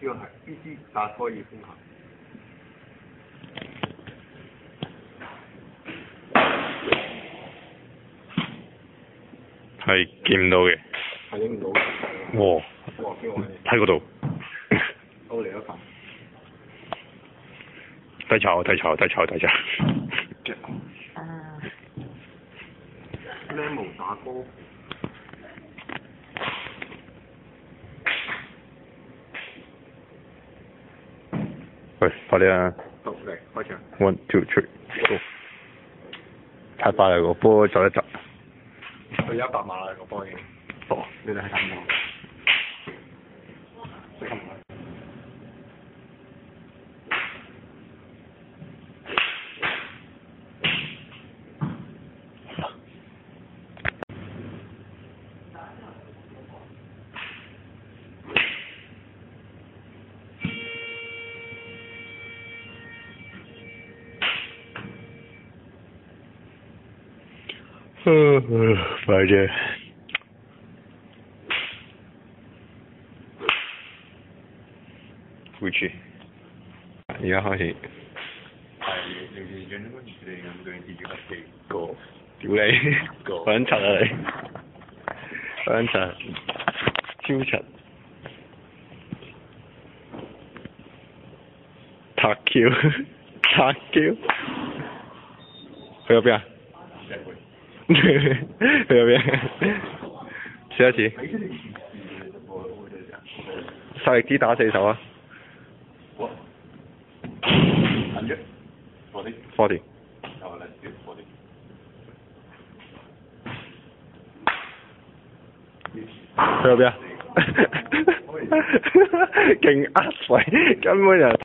個係必須打高爾夫球。係見唔到嘅。係影唔到。哇！哇！邊個位？喺嗰度。我嚟一份。低炒。靚模打波。喂，快啲啊！好嚟，開場。 1 2 3 go！ 太快啦，個波走一走。去100碼啦個波已經。哦，你哋係咁講。即刻唔係。快啫！回去。而家開始。係你用咗個字嚟咁對住個地個。屌你！揾柒啊你！揾柒！超柒！塔 Q！ 塔 Q！ 去咗邊啊？去咗邊？試一次。細力啲打4手啊！40。去咗邊啊？勁呃水，根本就〜